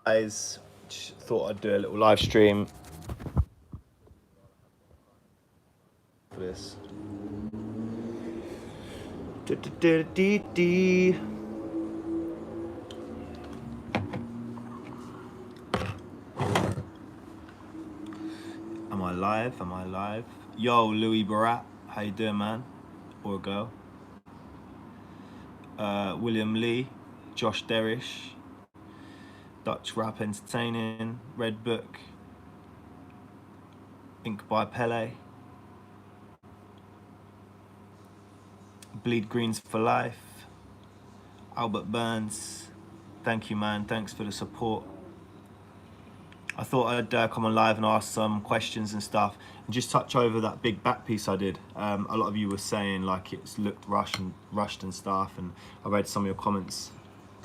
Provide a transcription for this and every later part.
guys. Just thought I'd do a little live stream for this. Am I live? Am I live? Yo, Louis Barat, how you doing, man? Or girl? William Lee, Josh Derish, Dutch Rap Entertaining, Red Book, Ink by Pele, Bleed Greens for Life, Albert Burns. Thank you, man. Thanks for the support. I thought I'd come on live and ask some questions and stuff and just touch over that big back piece I did. A lot of you were saying like it's looked rushed and stuff, and I read some of your comments.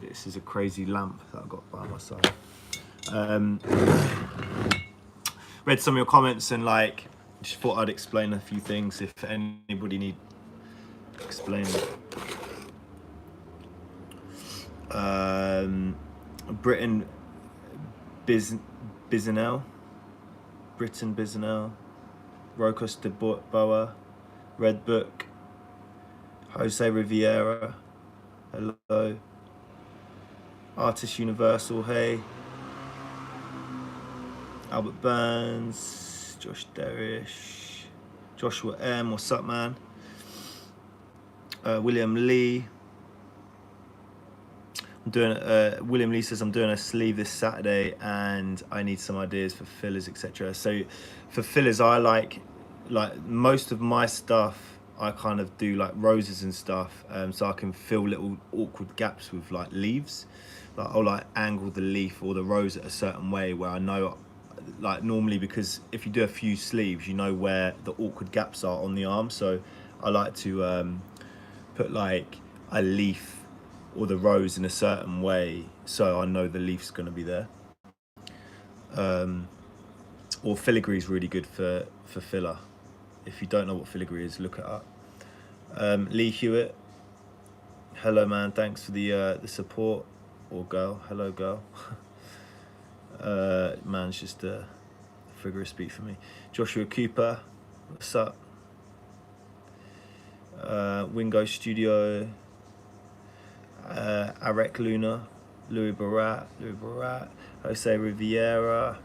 This is a crazy lamp that I got by my side. Read some of your comments and like just thought I'd explain a few things if anybody need explaining. Britain Bizinel, Rocos de Boa, Red Book, Jose Riviera, hello, Artist Universal, hey, Albert Burns, Josh Derish, Joshua M, what's up, man? William Lee. William Lee says I'm doing a sleeve this Saturday and I need some ideas for fillers, etc. So for fillers, I like most of my stuff I kind of do like roses and stuff, so I can fill little awkward gaps with like leaves. Like I'll like angle the leaf or the rose at a certain way where I know, like normally, because if you do a few sleeves you know where the awkward gaps are on the arm, so I like to put like a leaf or the rose in a certain way so I know the leaf's going to be there. Or filigree is really good for filler. If you don't know what filigree is, look it up. Lee Hewitt, hello, man, thanks for the support. Or girl, hello girl. Man's just a figure of speech for me. Joshua Cooper, what's up? Wingo Studio, Arek Luna, Louis Barat, Jose Rivera,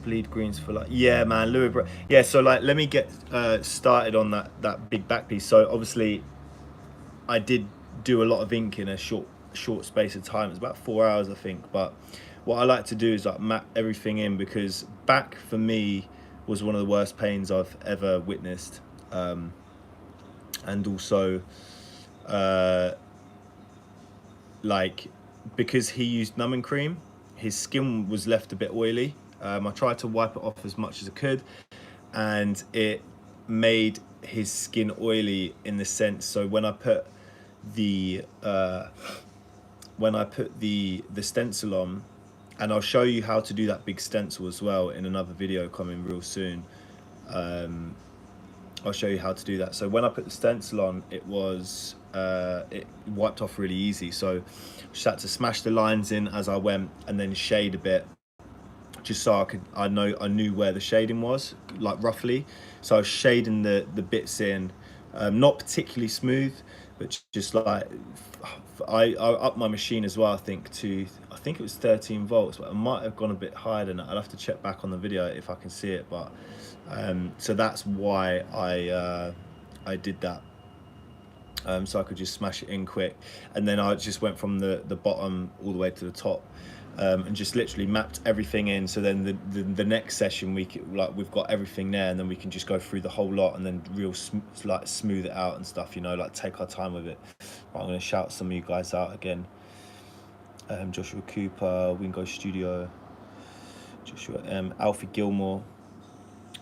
Bleed Greens for like, yeah, man, Louis Barat. Yeah, so like let me get started on that big back piece. So obviously I did do a lot of ink in a short space of time. It's about 4 hours, I think. But what I like to do is like map everything in, because back for me was one of the worst pains I've ever witnessed, and also like because he used numbing cream, his skin was left a bit oily. I tried to wipe it off as much as I could, and it made his skin oily in the sense, so when I put the stencil on, and I'll show you how to do that big stencil as well in another video coming real soon. I'll show you how to do that. So when I put the stencil on, it wiped off really easy. So just had to smash the lines in as I went and then shade a bit, just so I knew where the shading was, like roughly. So I was shading the bits in, not particularly smooth, but just like I upped my machine as well, I think it was 13 volts, but I might have gone a bit higher than that. I'll have to check back on the video if I can see it, but so that's why I did that, so I could just smash it in quick. And then I just went from the bottom all the way to the top, and just literally mapped everything in. So then the next session we've got everything there, and then we can just go through the whole lot and then like smooth it out and stuff, you know, like take our time with it. Right, I'm going to shout some of you guys out again. Joshua Cooper, Wingo Studio, Joshua M, Alfie Gilmore,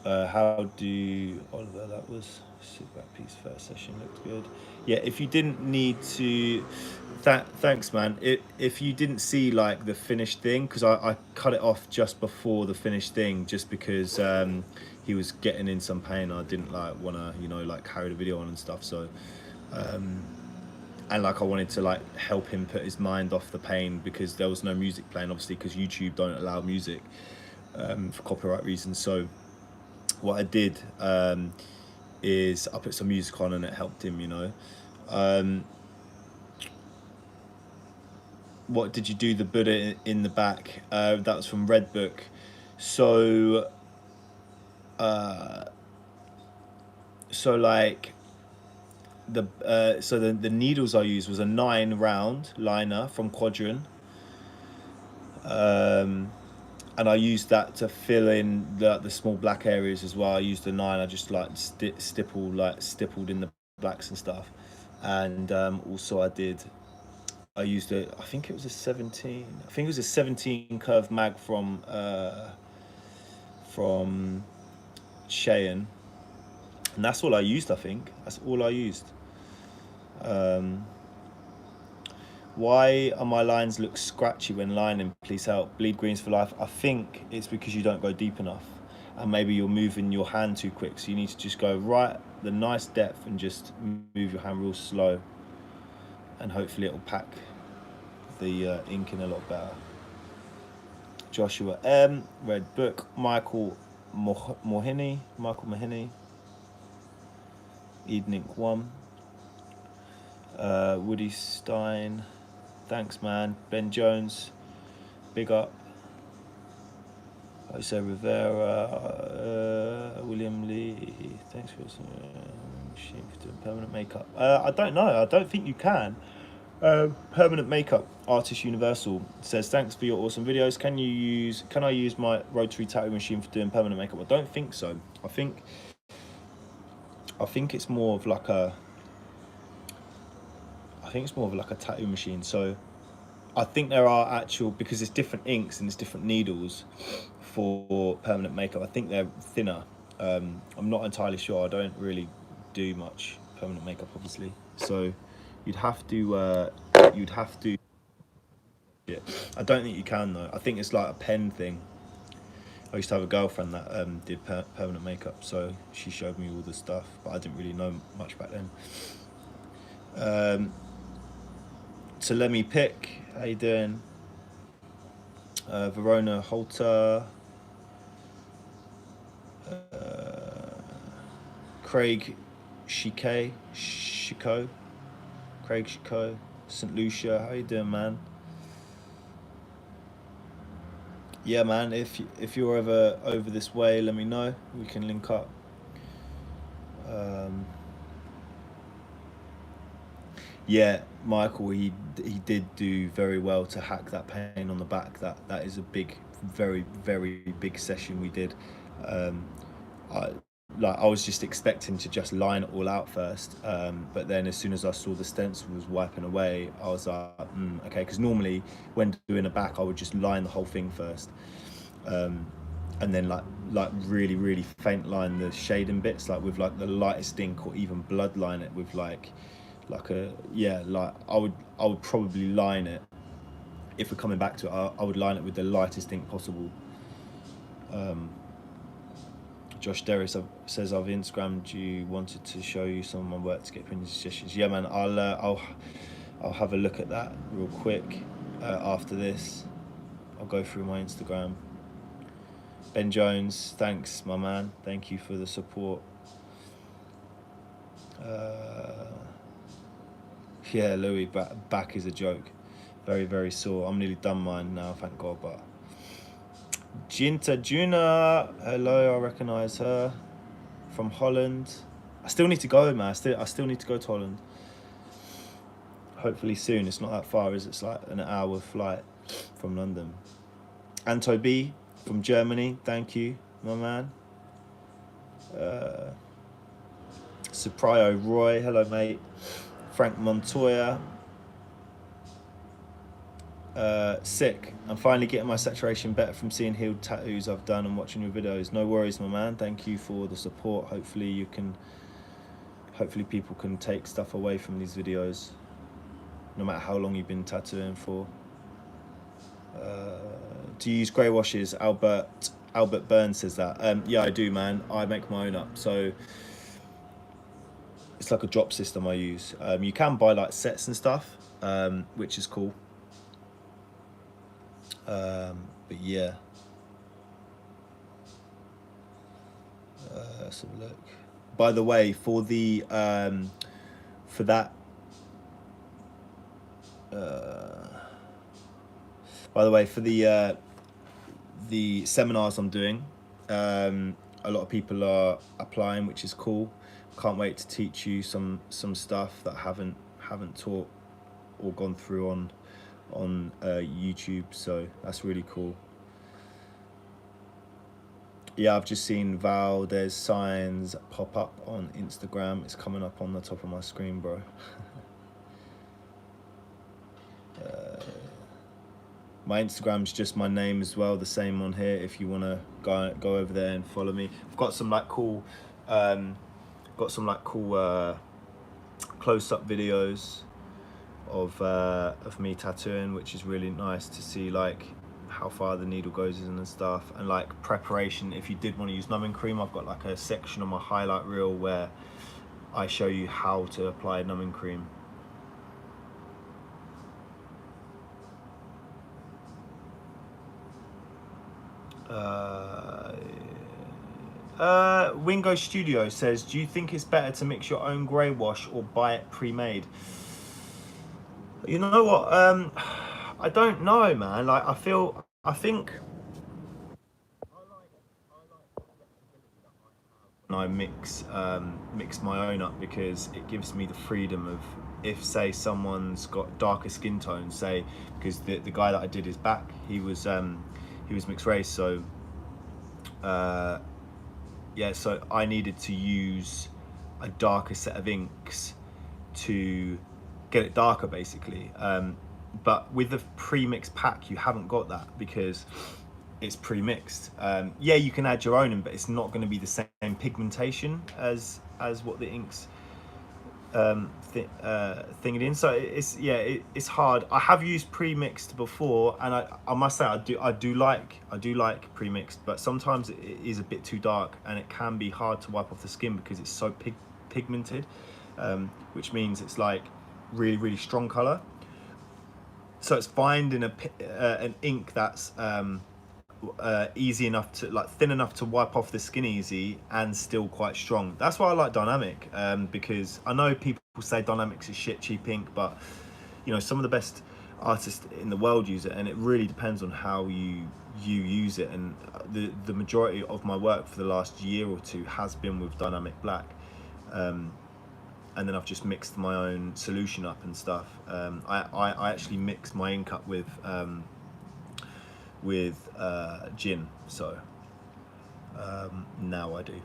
How do Oliver? That was sit back piece first session looked good. Yeah, if you didn't need to, thanks, man. If you didn't see like the finished thing, because I cut it off just before the finished thing, just because he was getting in some pain. I didn't like want to like carry the video on and stuff. So and like I wanted to like help him put his mind off the pain, because there was no music playing, obviously, because YouTube don't allow music for copyright reasons. So what I did is I put some music on and it helped him. What did you do the Buddha in the back? That was from Red Book. So like the needles I used was a 9 round liner from Quadrant, and I used that to fill in the small black areas as well. I used the 9. I just like stippled in the blacks and stuff, and also I used I think it was a 17. I think it was a 17 curve mag from Cheyenne, and that's all I used. I think that's all I used. Why are my lines look scratchy when lining? Please help. Bleed greens for life. I think it's because you don't go deep enough, and maybe you're moving your hand too quick. So you need to just go right the nice depth and just move your hand real slow, and hopefully it'll pack the ink in a lot better. Joshua M, Red Book. Michael Mohini, Ednink 1. Woody Stein, thanks, man. Ben Jones, big up. Jose Rivera, William Lee, thanks for doing permanent makeup. I don't know. I don't think you can. Permanent makeup artist Universal says, thanks for your awesome videos. Can I use my rotary tattoo machine for doing permanent makeup? I don't think so. I think it's more of like a tattoo machine. So I think there are actual, because it's different inks and it's different needles for permanent makeup. I think they're thinner. I'm not entirely sure. I don't really do much permanent makeup, obviously. So you'd have to. Yeah, I don't think you can though. I think it's like a pen thing. I used to have a girlfriend that did permanent makeup, so she showed me all the stuff, but I didn't really know much back then. So let me pick. How you doing? Verona Holter. Craig Chico. Craig Chico. St. Lucia. How you doing, man? Yeah, man, if you're ever over this way, let me know. We can link up. Yeah, Michael, he did do very well to hack that pain on the back. That is a big, very, very big session we did. I was just expecting to just line it all out first, but then as soon as I saw the stencil was wiping away, I was like, okay, because normally when doing a back I would just line the whole thing first, and then like really, really faint line the shading bits, like with like the lightest ink, or even blood line it with like I would probably line it, if we're coming back to it, I would line it with the lightest ink possible. Josh Derry says, I've Instagrammed you, wanted to show you some of my work to get opinion suggestions. Yeah, man, I'll have a look at that real quick after this. I'll go through my Instagram. Ben Jones, thanks, my man. Thank you for the support. Yeah, Louis, back is a joke. Very, very sore. I'm nearly done mine now, thank God, but... Jinta Juna, hello, I recognise her from Holland. I still need to go, man. I still need to go to Holland. Hopefully soon. It's not that far, is it? It's like an hour flight from London. Anto B from Germany, thank you, my man. Suprio Roy, hello, mate. Frank Montoya. Sick. I'm finally getting my saturation better from seeing healed tattoos I've done and watching your videos. No worries, my man. Thank you for the support. Hopefully people can take stuff away from these videos, no matter how long you've been tattooing for. Do you use grey washes? Albert Burns says that. Yeah, I do, man. I make my own up. So it's like a drop system I use. You can buy like sets and stuff, which is cool. But yeah. Let's have a look. By the way, for the for that by the way, for the seminars I'm doing, a lot of people are applying, which is cool. Can't wait to teach you some stuff that I haven't taught or gone through on YouTube, so that's really cool. Yeah, I've just seen Val, there's signs pop up on Instagram. It's coming up on the top of my screen, bro. My Instagram's just my name as well, the same on here if you want to go over there and follow me. I've got some like cool close-up videos of me tattooing, which is really nice to see, like how far the needle goes in and stuff, and like preparation. If you did want to use numbing cream, I've got like a section on my highlight reel where I show you how to apply numbing cream. Wingo Studio says, do you think it's better to mix your own grey wash or buy it pre-made? You know what, I don't know, man. Like I think I mix my own up, because it gives me the freedom of, if say someone's got darker skin tones, say, because the guy that I did his back, he was mixed race, so yeah, so I needed to use a darker set of inks to get it darker, basically. But with the pre-mixed pack, you haven't got that because it's pre-mixed. Yeah, you can add your own in, but it's not going to be the same pigmentation as what the inks thing it in. So it's hard. I have used pre-mixed before, and I must say I do like pre-mixed, but sometimes it is a bit too dark and it can be hard to wipe off the skin because it's so pigmented, which means it's like really strong color. So it's finding an ink that's easy enough to, like, thin enough to wipe off the skin easy and still quite strong. That's why I like Dynamic, because I know people say Dynamic's a shit cheap ink, but you know, some of the best artists in the world use it, and it really depends on how you use it. And the majority of my work for the last year or two has been with Dynamic Black, and then I've just mixed my own solution up and stuff. I actually mixed my ink up with gin, so now I do.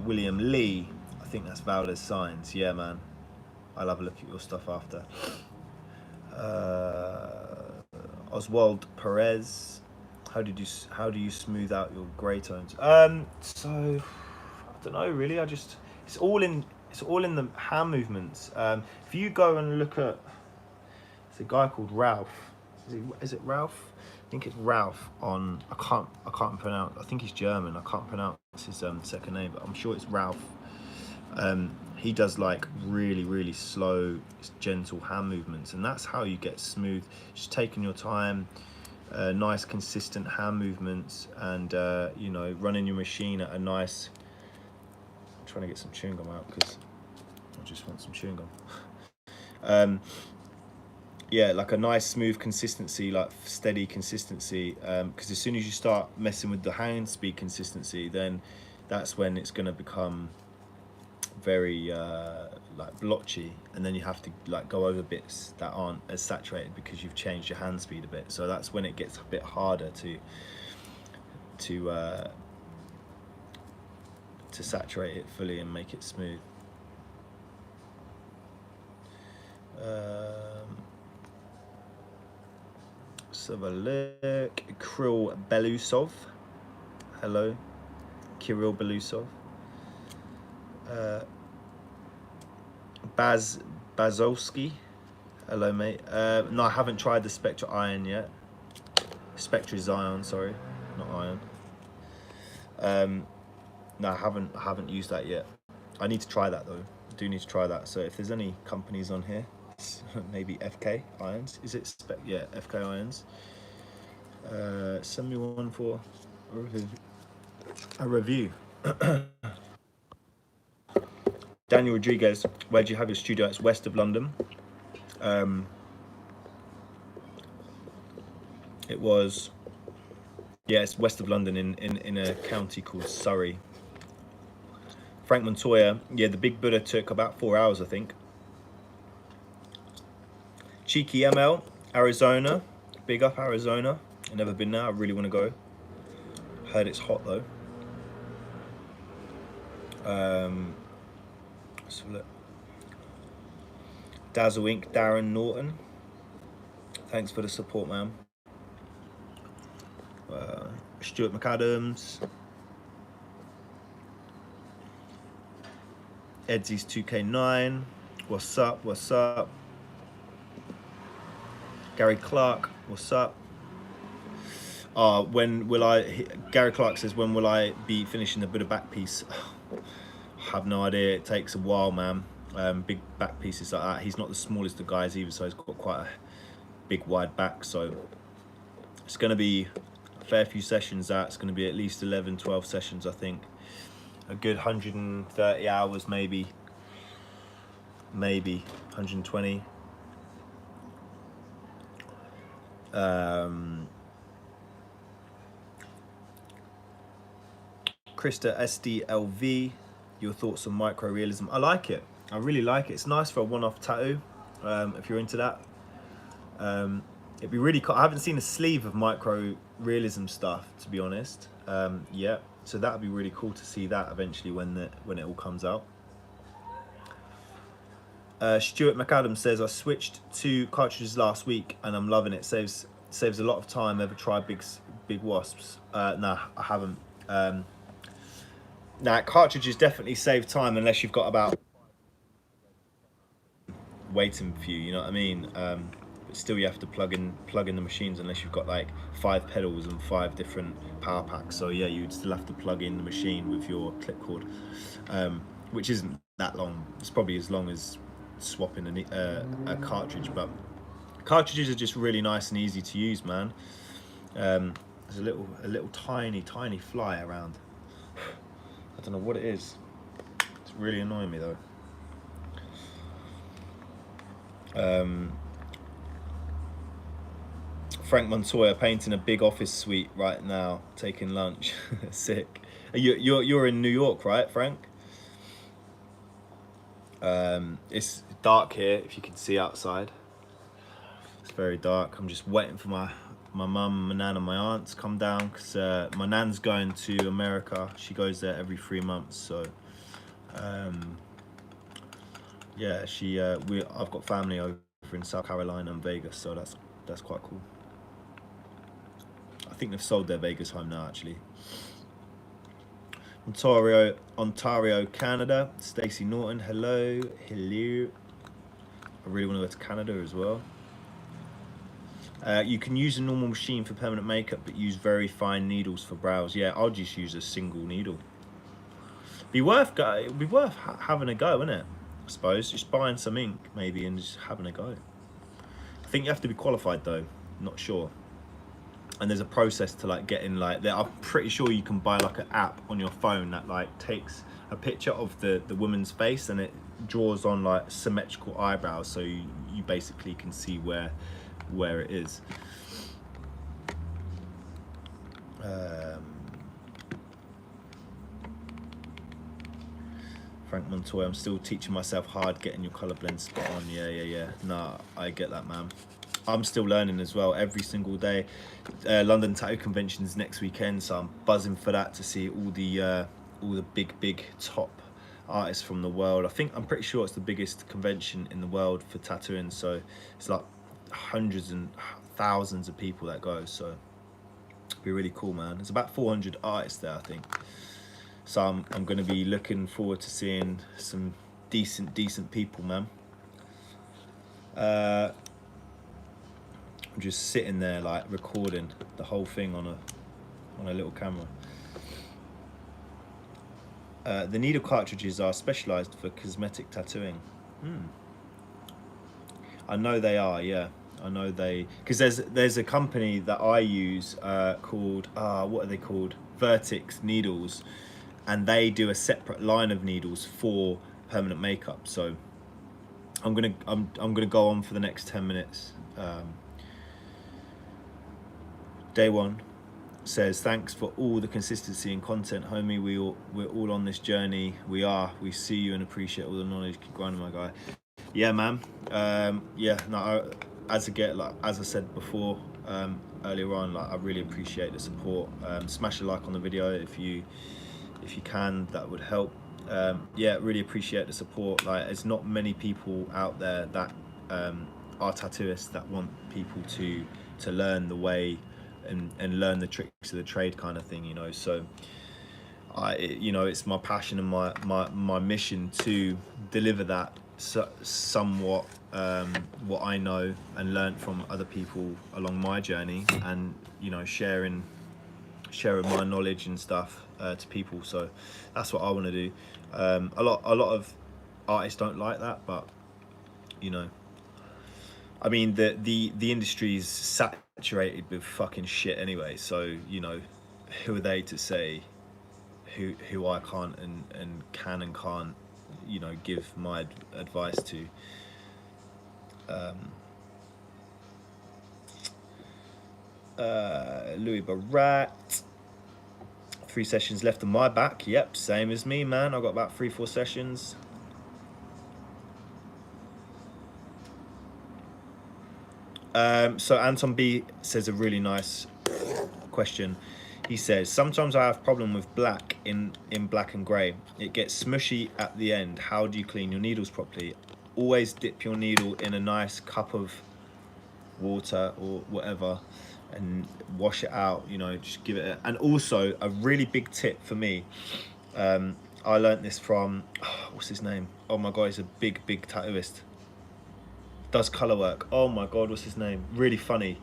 William Lee, I think that's Valdez Signs. Yeah, man, I'll have a look at your stuff after. Oswald Perez, how do you smooth out your grey tones? So I don't know really. It's all in the hand movements. If you go and look at, it's a guy called Ralph. Is it Ralph? I think it's Ralph on, I can't pronounce, I think he's German, I can't pronounce his second name, but I'm sure it's Ralph. He does like really slow, gentle hand movements, and that's how you get smooth. Just taking your time, nice consistent hand movements, and you know, running your machine at a nice, I'm trying to get some chewing gum out because I just want some chewing gum. Yeah, like a nice smooth consistency, like steady consistency, because as soon as you start messing with the hand speed consistency, then that's when it's going to become very like blotchy, and then you have to like go over bits that aren't as saturated because you've changed your hand speed a bit. So that's when it gets a bit harder to saturate it fully and make it smooth. Let's have a look. Kirill Belousov. Hello. Kirill Belousov. Bazolski. Hello, mate. No, I haven't tried the Spectra Iron yet. Spectra Zion, sorry, not Iron. No, I haven't used that yet. I need to try that though. I do need to try that. So if there's any companies on here, maybe FK Irons. Is it yeah, FK Irons. Send me one for a review. Daniel Rodriguez, where do you have your studio? It's west of London. It was, yeah, it's west of London in a county called Surrey. Frank Montoya, yeah, the Big Buddha took about 4 hours, I think. Cheeky ML, Arizona, big up Arizona. I've never been there, I really want to go. Heard it's hot though. Let's have a look. Dazzle Inc, Darren Norton. Thanks for the support, man. Stuart McAdams. Edsy's 2K9. What's up? What's up? Gary Clark. What's up? When will I? Gary Clark says, when will I be finishing the Buddha back piece? I have no idea. It takes a while, man. Big back pieces like that. He's not the smallest of guys either, so he's got quite a big wide back. So it's going to be a fair few sessions. It's going to be at least 11, 12 sessions, I think. A good 130 hours, maybe 120. Krista SDLV, your thoughts on micro realism? I like it. I really like it. It's nice for a one-off tattoo. If you're into that, it'd be really cool. I haven't seen a sleeve of micro realism stuff, to be honest. Yeah, so that would be really cool to see that eventually when it all comes out. Stuart McAdams says, I switched to cartridges last week and I'm loving it. Saves a lot of time. Ever tried big wasps? Nah, I haven't. Nah, cartridges definitely save time unless you've got about waiting for you know what I mean? But still you have to plug in the machines unless you've got like 5 pedals and 5 different power packs. So yeah, you'd still have to plug in the machine with your clip cord, which isn't that long. It's probably as long as swapping a cartridge, but cartridges are just really nice and easy to use, man. There's a little tiny fly around. I don't know what it is. It's really annoying me though. Frank Montoya painting a big office suite right now, taking lunch. Sick. You're in New York, right, Frank? It's dark here, if you can see outside. It's very dark. I'm just waiting for my mum, my nan and my aunt to come down because my nan's going to America. She goes there every 3 months, so yeah, I've got family over in South Carolina and Vegas, so that's quite cool. I think they've sold their Vegas home now, actually. Ontario, Canada. Stacey Norton, hello. I really want to go to Canada as well. You can use a normal machine for permanent makeup, but use very fine needles for brows. Yeah, I'll just use a single needle. It'd be worth having a go, innit? I suppose just buying some ink maybe and just having a go. I think you have to be qualified though. Not sure. And there's a process to like getting like I'm pretty sure you can buy like an app on your phone that like takes a picture of the woman's face and it draws on like symmetrical eyebrows, so you basically can see where it is. Frank Montoya, I'm still teaching myself hard getting your color blend spot on. Yeah. Nah, I get that, man. I'm still learning as well every single day. London Tattoo Convention's next weekend, so I'm buzzing for that to see all the big top artists from the world. I'm pretty sure it's the biggest convention in the world for tattooing, so it's like hundreds and thousands of people that go, so it'll be really cool, man. There's about 400 artists there, I think. So I'm going to be looking forward to seeing some decent people, man. I'm just sitting there like recording the whole thing on a little camera. The needle cartridges are specialized for cosmetic tattooing. I know they are, yeah. I know they, because there's a company that I use called what are they called? Vertex Needles, and they do a separate line of needles for permanent makeup. So I'm gonna go on for the next 10 minutes. Day one says, thanks for all the consistency and content, homie. We're all on this journey. We see you and appreciate all the knowledge. Keep grinding, my guy. Yeah, man. Yeah, no, as I said before, earlier on, like, I really appreciate the support. Smash a like on the video if you can, that would help. Yeah, really appreciate the support. Like, there's not many people out there that are tattooists that want people to learn the way and learn the tricks of the trade, kind of thing, you know. So it's my passion and my mission to deliver that somewhat what I know and learn from other people along my journey, and sharing my knowledge and stuff to people. So that's what I want to do. A lot of artists don't like that, but I mean, the industry's saturated with fucking shit anyway, so who are they to say who I can't and can and can't give my advice to. Louis Barat, 3 sessions left on my back. Yep, same as me, man. I got about 3-4 sessions. So Anton B says a really nice question. He says, sometimes I have problem with black in black and grey. It gets smushy at the end. How do you clean your needles properly? Always dip your needle in a nice cup of water or whatever and wash it out, just give it and also a really big tip for me, I learned this from what's his name? Oh my god, he's a big tattooist, does color work. Oh my god, what's his name? Really funny.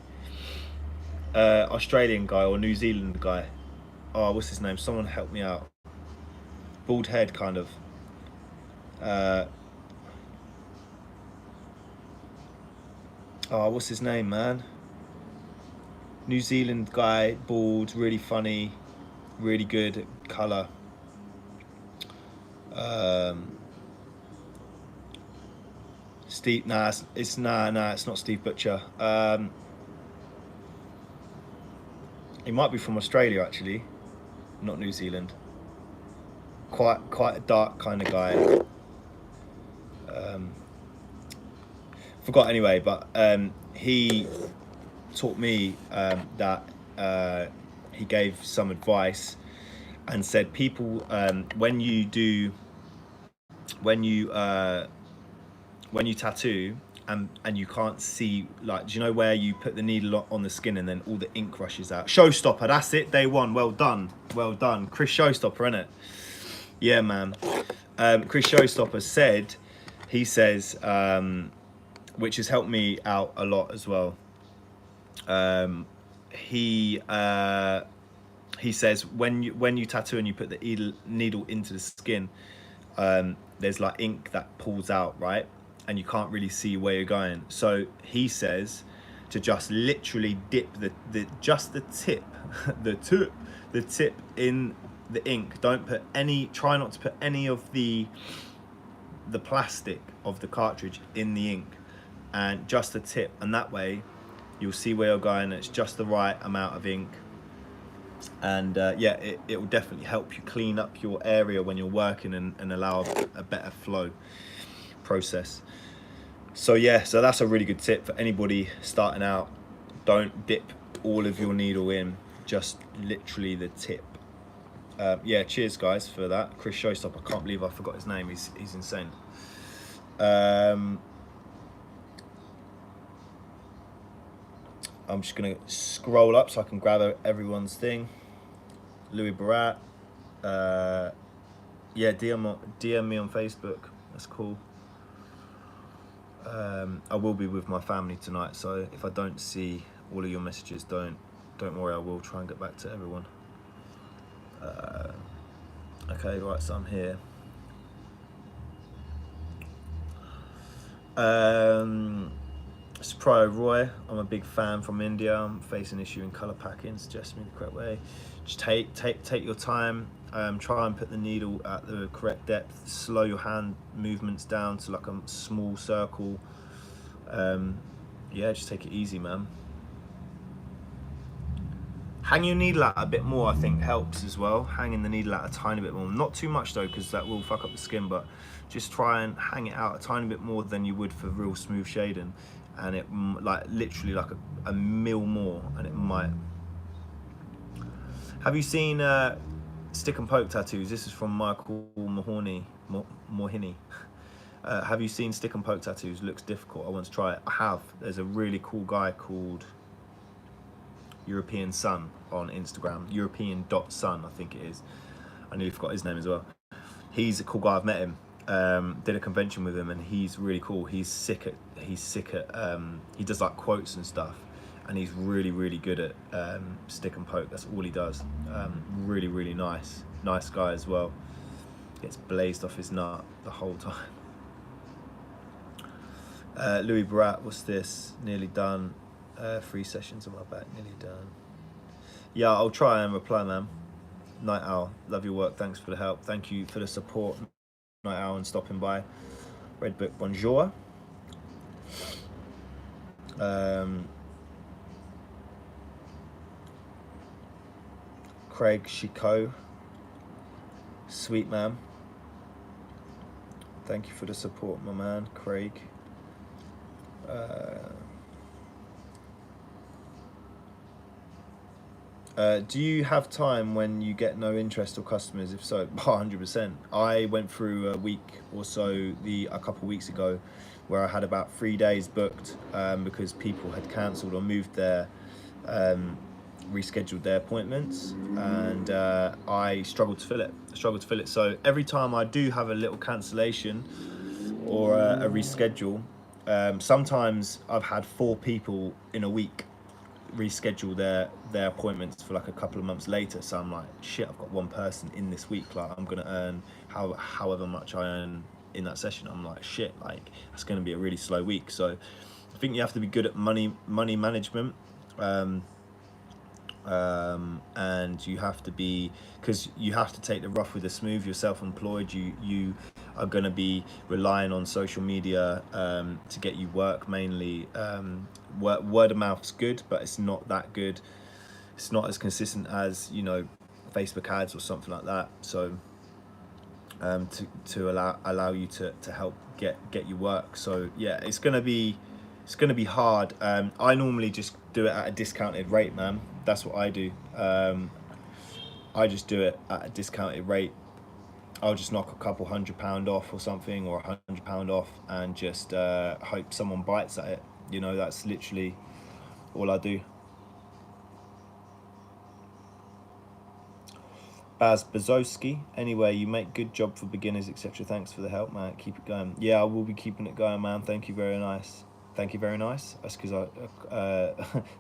Australian guy or New Zealand guy. Oh, what's his name? Someone help me out. Bald head, kind of. Oh, what's his name, man? New Zealand guy, bald, really funny, really good at colour. Steve, it's not Steve Butcher. He might be from Australia, actually, not New Zealand. Quite a dark kind of guy. Forgot anyway, but he taught me that he gave some advice and said people when you tattoo and you can't see, like, do you know where you put the needle on the skin and then all the ink rushes out? Showstopper, that's it, day one. Well done, Chris Showstopper, innit? Yeah, man. Chris Showstopper said, he says, which has helped me out a lot as well. He says when you tattoo and you put the needle into the skin, there's like ink that pulls out, right? And you can't really see where you're going. So he says to just literally dip the tip, the tip in the ink. Don't put any, try not to put any of the plastic of the cartridge in the ink, and just the tip, and that way you'll see where you're going. It's just the right amount of ink, and yeah, it will definitely help you clean up your area when you're working and allow a better flow process. So yeah, so that's a really good tip for anybody starting out. Don't dip all of your needle in, just literally the tip. Yeah, cheers guys for that. Chris Showstopper, I can't believe I forgot his name. He's insane. I'm just gonna scroll up so I can grab everyone's thing. Louis Barat. Yeah, DM me on Facebook. That's cool. I will be with my family tonight, so if I don't see all of your messages, don't worry. I will try and get back to everyone. Okay, right. So I'm here. Supriya Roy, I'm a big fan from India. I'm facing an issue in colour packing. Suggest me the correct way. Just take your time. Try and put the needle at the correct depth. Slow your hand movements down to like a small circle. Yeah, just take it easy, man. Hang your needle out a bit more, I think, helps as well. Hanging the needle out a tiny bit more. Not too much though, because that will fuck up the skin, but just try and hang it out a tiny bit more than you would for real smooth shading. And it, like, literally like a mil more, and it might. Have you seen stick and poke tattoos? This is from Michael Mohini. Have you seen stick and poke tattoos? Looks difficult. I want to try it. I have. There's a really cool guy called European Sun on Instagram. European.sun, I think it is. I nearly forgot his name as well. He's a cool guy. I've met him. Did a convention with him, and he's really cool. He does like quotes and stuff, and he's really good at stick and poke. That's all he does. Really nice guy as well. Gets blazed off his nut the whole time. Louis Barat, what's this? Nearly done. 3 sessions on my back, nearly done. Yeah, I'll try and reply, man. Night Owl, love your work. Thanks for the help. Thank you for the support, Night Owl, and stopping by. Red Book, bonjour. Craig Chico, sweet man. Thank you for the support, my man, Craig. Do you have time when you get no interest or customers? If so, 100%. I went through a week or so a couple weeks ago where I had about 3 days booked because people had cancelled or moved their rescheduled their appointments, and I struggled to fill it. So every time I do have a little cancellation or a reschedule, sometimes I've had 4 people in a week reschedule their appointments for like a couple of months later. So I'm like, shit, I've got 1 person in this week. Like, I'm gonna earn however much I earn in that session. I'm like, shit, like it's gonna be a really slow week. So I think you have to be good at money management, and you have to be, because you have to take the rough with the smooth. You're self-employed. You are going to be relying on social media to get you work mainly. Word of mouth's good, but it's not that good. It's not as consistent as, you know, Facebook ads or something like that. So to allow you to help get you work. So yeah, it's gonna be hard. I normally just do it at a discounted rate, man. That's what I do. I just do it at a discounted rate. I'll just knock a couple £100 off or something, or £100 off, and just hope someone bites at it. You know, that's literally all I do. Baz Bazowski, anyway, you make good job for beginners, etc. Thanks for the help, man. Keep it going. Yeah, I will be keeping it going, man. Thank you very nice. Thank you very nice. That's because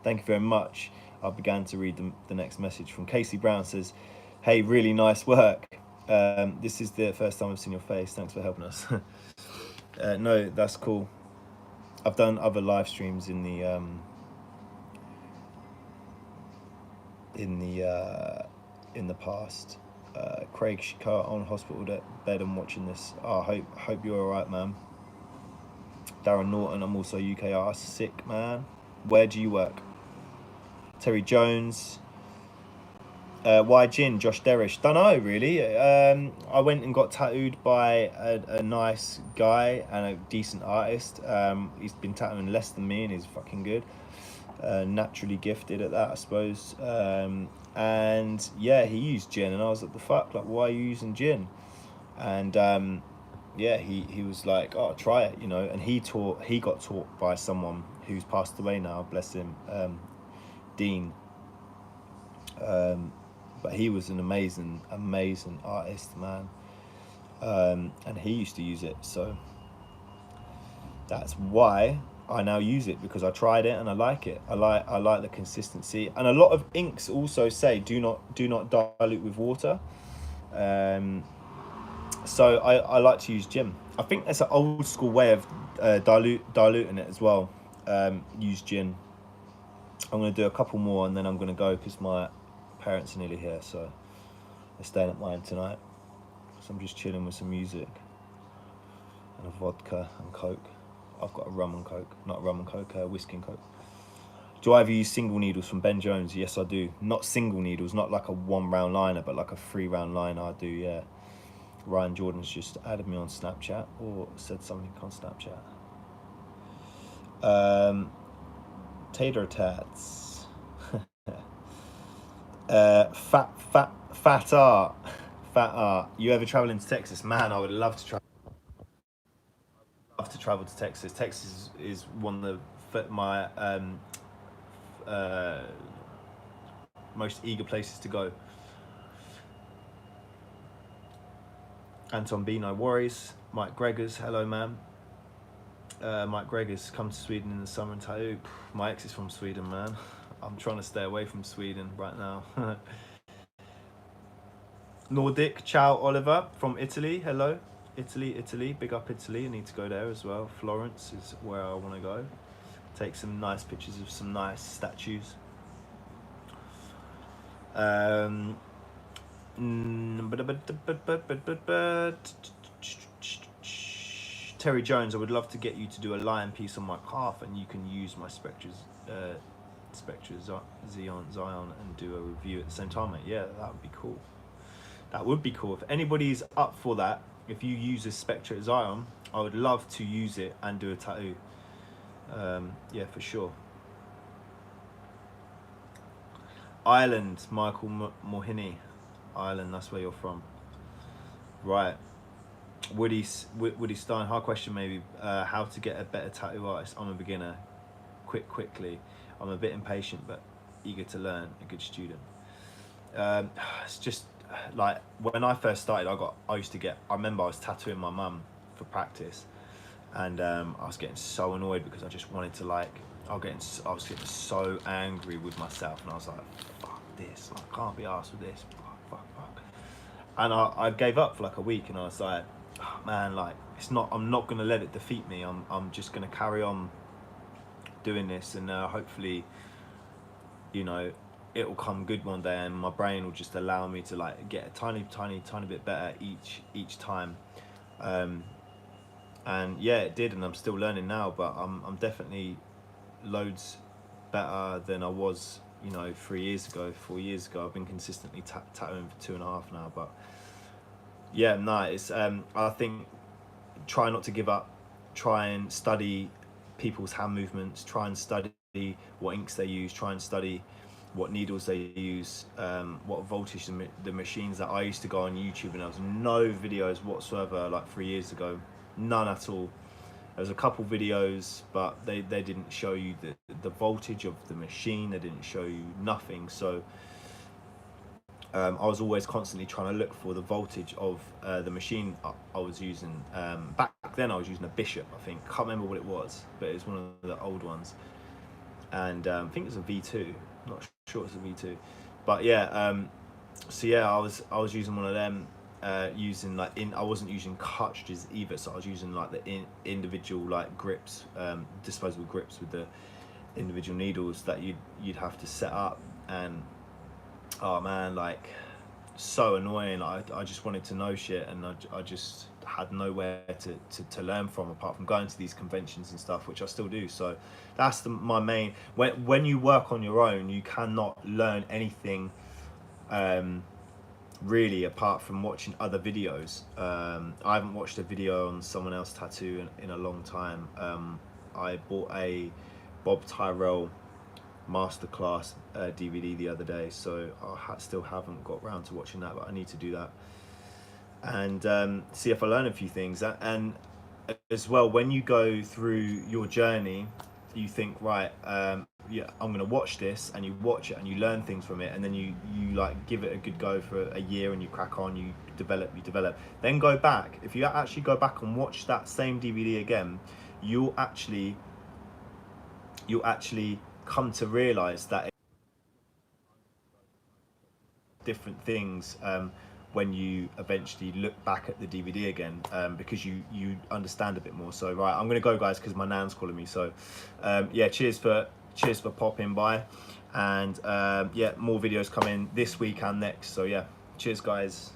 thank you very much. I began to read the next message from Casey Brown. Says, hey, really nice work. This is the first time I've seen your face. Thanks for helping us. No, that's cool. I've done other live streams in the past. Craig Shikar on hospital bed and watching this. Oh, hope you're alright, man. Darren Norton, I'm also UKR. Sick, man. Where do you work? Terry Jones. Why Gin? Josh Derish. Don't know, really. I went and got tattooed by a nice guy and a decent artist. He's been tattooing less than me, and he's fucking good. Naturally gifted at that, I suppose. And yeah, he used gin, and I was like, the fuck? Like, why are you using gin? And yeah, he was like, oh, try it, you know. And he got taught by someone who's passed away now, bless him, Dean. But he was an amazing artist, man. And he used to use it, so that's why I now use it, because I tried it and I like it. I like the consistency. And a lot of inks also say do not dilute with water. So I like to use gin. I think that's an old school way of diluting it as well. Use gin. I'm going to do a couple more and then I'm going to go because my parents are nearly here, so they're staying at mine tonight. So I'm just chilling with some music and a vodka and Coke. I've got a rum and Coke, not rum and Coke, whiskey and Coke. Do I ever use single needles from Ben Jones? Yes, I do. Not single needles, not like a 1 round liner, but like a 3 round liner. I do, yeah. Ryan Jordan's just added me on Snapchat or said something on Snapchat. Tater tats. Fat art. You ever traveling to Texas? Man, I would love to travel. To travel to Texas. Texas is one of my most eager places to go. Anton B, no worries. Mike Gregors, hello man. Mike Gregors, come to Sweden in the summer and tattoo. My ex is from Sweden, man. I'm trying to stay away from Sweden right now. Nordic, ciao Oliver from Italy, hello. Italy, big up Italy. I need to go there as well. Florence is where I want to go. Take some nice pictures of some nice statues. Terry Jones, I would love to get you to do a lion piece on my calf, and you can use my Spectra Zion and do a review at the same time, mate. Yeah, that would be cool. That would be cool. If anybody's up for that, if you use a Spectra Zion, I would love to use it and do a tattoo. Yeah, for sure. Ireland, Michael Mohini. Ireland, that's where you're from. Right. Woody Stein, hard question maybe. How to get a better tattoo artist? I'm a beginner. Quickly. I'm a bit impatient, but eager to learn. A good student. It's just like when I first started, I remember I was tattooing my mum for practice, and I was getting so annoyed because I just wanted to I was getting so angry with myself, and I was like, fuck this, like, I can't be arsed with this, fuck. And I gave up for like a week, and I was like, oh, man, like, I'm not gonna let it defeat me. I'm just gonna carry on doing this, and hopefully, you know, it will come good one day, and my brain will just allow me to like get a tiny bit better each time. And yeah, it did, and I'm still learning now, but I'm definitely loads better than I was, you know, 4 years ago. I've been consistently tattooing for 2.5 now, but yeah, no, it's I think try not to give up, try and study people's hand movements, try and study what inks they use, try and study what needles they use, what voltage the machines that I used to go on YouTube, and there was no videos whatsoever like 3 years ago, none at all. There was a couple videos, but they didn't show you the voltage of the machine, they didn't show you nothing. So I was always constantly trying to look for the voltage of the machine I was using. Back then I was using a Bishop, I think, can't remember what it was, but it was one of the old ones, and I think it was a V2, not sure it's a V2, but yeah, so yeah, I was using one of them, using like I wasn't using cartridges either, so I was using like the individual like grips, disposable grips with the individual needles that you'd have to set up, and oh man, like, so annoying. I just wanted to know shit, and I just had nowhere to learn from apart from going to these conventions and stuff, which I still do. So that's my main, when you work on your own, you cannot learn anything really apart from watching other videos. I haven't watched a video on someone else tattoo in a long time. I bought a Bob Tyrell masterclass DVD the other day, so I still haven't got round to watching that, but I need to do that and see if I learn a few things. And as well, when you go through your journey, you think, right, I'm gonna watch this, and you watch it and you learn things from it, and then you like give it a good go for a year, and you crack on, you develop, then go back. If you actually go back and watch that same DVD again, you'll actually come to realize that different things when you eventually look back at the DVD again, because you understand a bit more. So right, I'm gonna go, guys, because my nan's calling me. So yeah, cheers for popping by, and yeah, more videos coming this week and next. So yeah, cheers, guys.